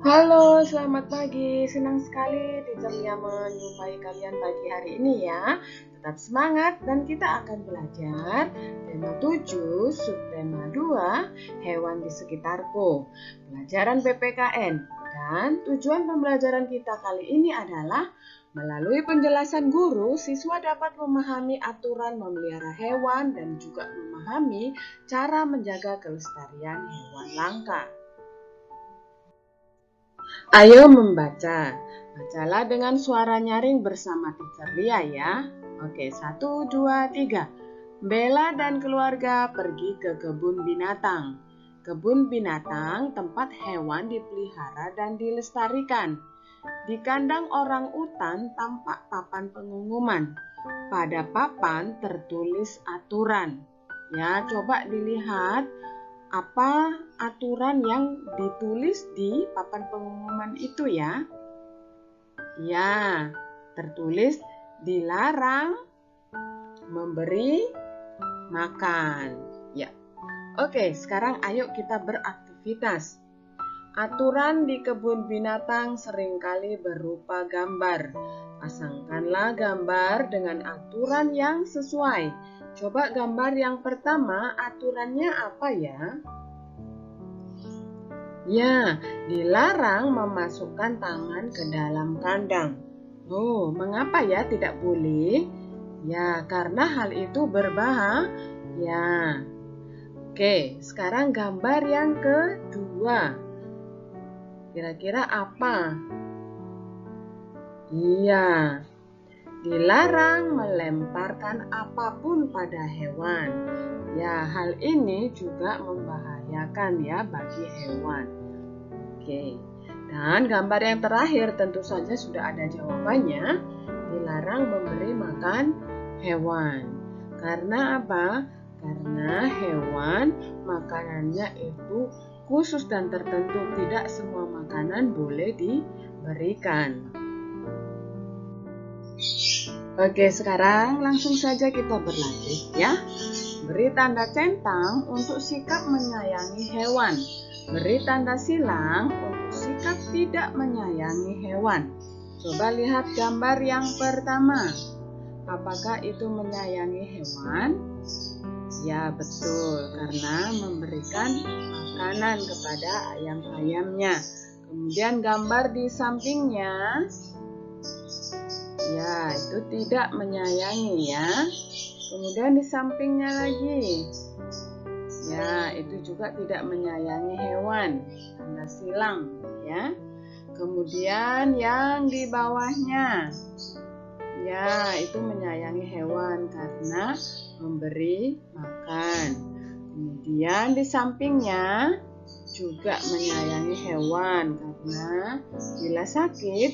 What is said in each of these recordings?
Halo, selamat pagi. Senang sekali di jamnya menjumpai kalian pagi hari ini ya. Tetap semangat dan kita akan belajar tema 7, subtema 2, hewan di sekitarku. Pelajaran PPKN. Dan tujuan pembelajaran kita kali ini adalah melalui penjelasan guru, siswa dapat memahami aturan memelihara hewan dan juga memahami cara menjaga kelestarian hewan langka. Ayo membaca. Bacalah dengan suara nyaring bersama Teacher Lia ya. Oke, 1, 2, 3. Bella dan keluarga pergi ke kebun binatang. Kebun binatang tempat hewan dipelihara dan dilestarikan. Di kandang orang utan tampak papan pengumuman. Pada papan tertulis aturan. Ya, coba dilihat apa aturan yang ditulis di papan pengumuman itu ya? Ya, tertulis dilarang memberi makan. Ya. Oke, sekarang ayo kita beraktivitas. Aturan di kebun binatang seringkali berupa gambar. Pasangkanlah gambar dengan aturan yang sesuai. Coba gambar yang pertama, aturannya apa ya? Ya, dilarang memasukkan tangan ke dalam kandang. Oh, mengapa ya tidak boleh? Ya, karena hal itu berbahaya. Oke, sekarang gambar yang kedua. Kira-kira apa? Iya, dilarang melemparkan apapun pada hewan. Ya, hal ini juga membahayakan ya bagi hewan. Oke, dan gambar yang terakhir tentu saja sudah ada jawabannya. Dilarang memberi makan hewan. Karena apa? Karena hewan makanannya itu khusus dan tertentu. Tidak semua makanan boleh diberikan. Oke, sekarang langsung saja kita berlanjut ya. Beri tanda centang untuk sikap menyayangi hewan. Beri tanda silang untuk sikap tidak menyayangi hewan. Coba lihat gambar yang pertama. Apakah itu menyayangi hewan? Ya, betul, karena memberikan makanan kepada ayam-ayamnya. Kemudian gambar di sampingnya, ya, itu tidak menyayangi ya. Kemudian di sampingnya lagi, ya, itu juga tidak menyayangi hewan. Tanda silang ya. Kemudian yang di bawahnya, ya, itu menyayangi hewan karena memberi makan. Kemudian di sampingnya juga menyayangi hewan karena bila sakit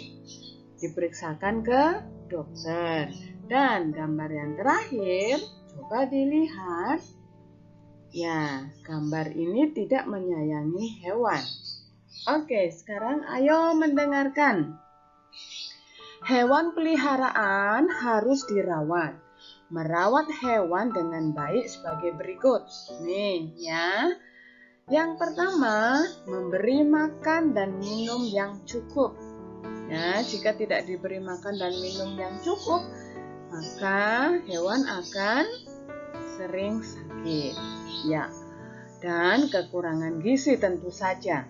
diperiksakan ke dokter. Dan gambar yang terakhir, coba dilihat. Ya, gambar ini tidak menyayangi hewan. Oke, sekarang ayo mendengarkan. Hewan peliharaan harus dirawat. Merawat hewan dengan baik sebagai berikut. Nih ya. Yang pertama, memberi makan dan minum yang cukup. Ya, jika tidak diberi makan dan minum yang cukup, maka hewan akan sering sakit. Ya, dan kekurangan gizi tentu saja.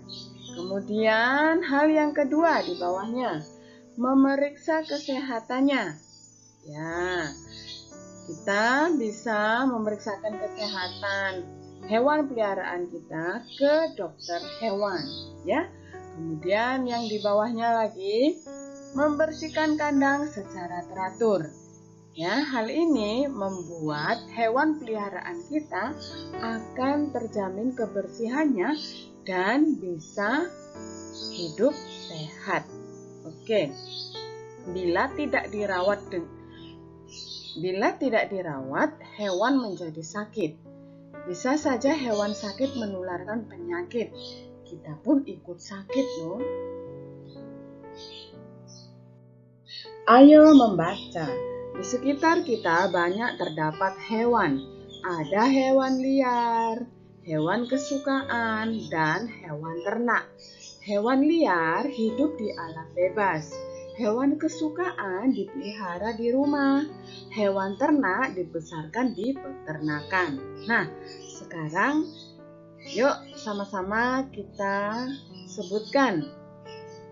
Kemudian hal yang kedua di bawahnya, memeriksa kesehatannya. Ya, kita bisa memeriksakan kesehatan hewan peliharaan kita ke dokter hewan, ya. Kemudian yang di bawahnya lagi, membersihkan kandang secara teratur. Ya, hal ini membuat hewan peliharaan kita akan terjamin kebersihannya dan bisa hidup sehat. Oke. Bila tidak dirawat, hewan menjadi sakit. Bisa saja hewan sakit menularkan penyakit. Kita pun ikut sakit loh. Ayo membaca. Di sekitar kita banyak terdapat hewan. Ada hewan liar, hewan kesukaan, dan hewan ternak. Hewan liar hidup di alam bebas. Hewan kesukaan dipelihara di rumah. Hewan ternak dibesarkan di peternakan. Nah, sekarang yuk sama-sama kita sebutkan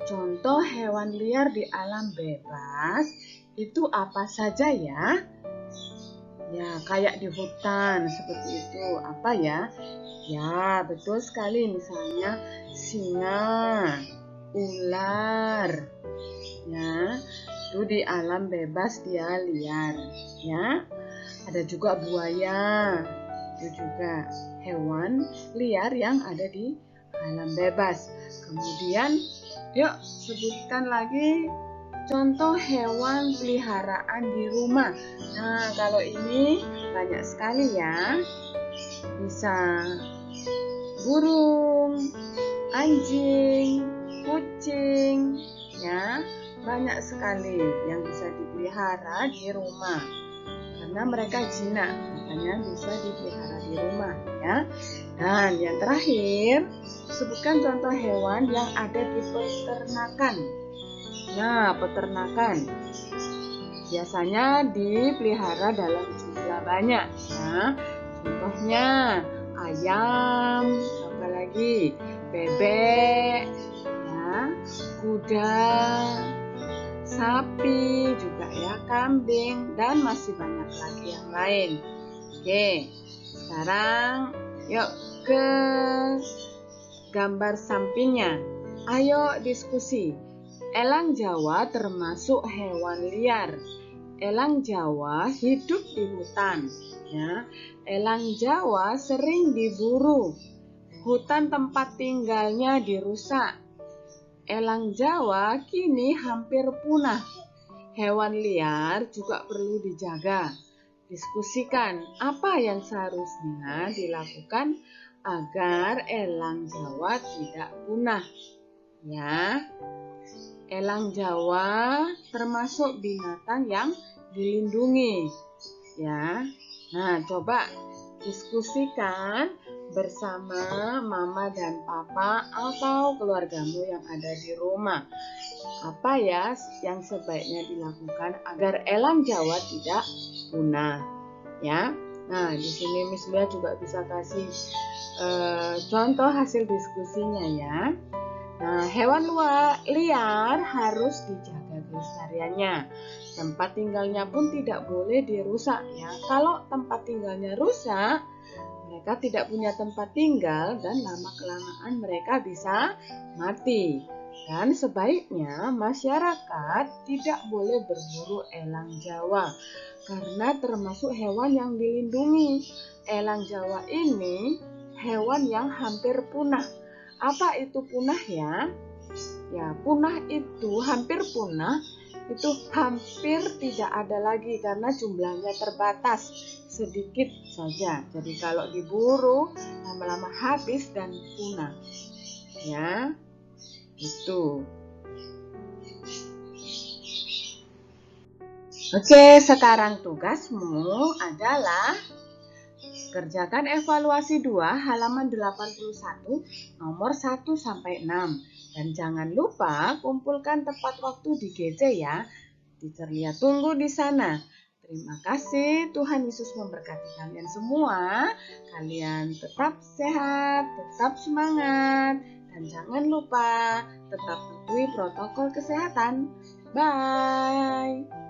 contoh hewan liar di alam bebas itu apa saja ya? Ya, kayak di hutan seperti itu. Apa ya? Ya, betul sekali. Misalnya singa, ular. Ya, itu di alam bebas dia liar. Ya, ada juga buaya. Itu juga hewan liar yang ada di alam bebas. Kemudian, yuk sebutkan lagi contoh hewan peliharaan di rumah. Nah, kalau ini banyak sekali ya. Bisa burung, anjing, kucing, ya. Banyak sekali yang bisa dipelihara di rumah. Karena mereka jinak, makanya bisa dipelihara di rumah, ya. Dan yang terakhir, sebutkan contoh hewan yang ada di peternakan. Nah, peternakan biasanya dipelihara dalam jumlah banyak, ya. Contohnya ayam, apalagi bebek, ya, kuda, sapi juga ya, kambing, dan masih banyak lagi yang lain. Oke, sekarang yuk ke gambar sampingnya. Ayo diskusi. Elang Jawa termasuk hewan liar. Elang Jawa hidup di hutan. Ya. Elang Jawa sering diburu. Hutan tempat tinggalnya dirusak. Elang Jawa kini hampir punah. Hewan liar juga perlu dijaga. Diskusikan apa yang seharusnya dilakukan agar elang Jawa tidak punah. Ya. Elang Jawa termasuk binatang yang dilindungi, ya. Nah, coba diskusikan bersama mama dan papa atau keluargamu yang ada di rumah. Apa ya yang sebaiknya dilakukan agar elang Jawa tidak punah, ya. Nah, di sini Miss Lia juga bisa kasih contoh hasil diskusinya ya. Nah, hewan liar harus dijaga kelestariannya. Tempat tinggalnya pun tidak boleh dirusak ya. Kalau tempat tinggalnya rusak, mereka tidak punya tempat tinggal dan lama-kelamaan mereka bisa mati. Dan sebaiknya masyarakat tidak boleh berburu elang Jawa karena termasuk hewan yang dilindungi. Elang Jawa ini hewan yang hampir punah. Apa itu punah ya? Ya, punah itu hampir punah, itu hampir tidak ada lagi karena jumlahnya terbatas, sedikit saja. Jadi kalau diburu lama-lama habis dan punah. Ya, itu. Oke, sekarang tugasmu adalah kerjakan evaluasi 2 halaman 81 nomor 1 sampai 6 dan jangan lupa kumpulkan tepat waktu di GC ya. Teacher Lia tunggu di sana. Terima kasih, Tuhan Yesus memberkati kalian semua. Kalian tetap sehat, tetap semangat dan jangan lupa tetap patuhi protokol kesehatan. Bye.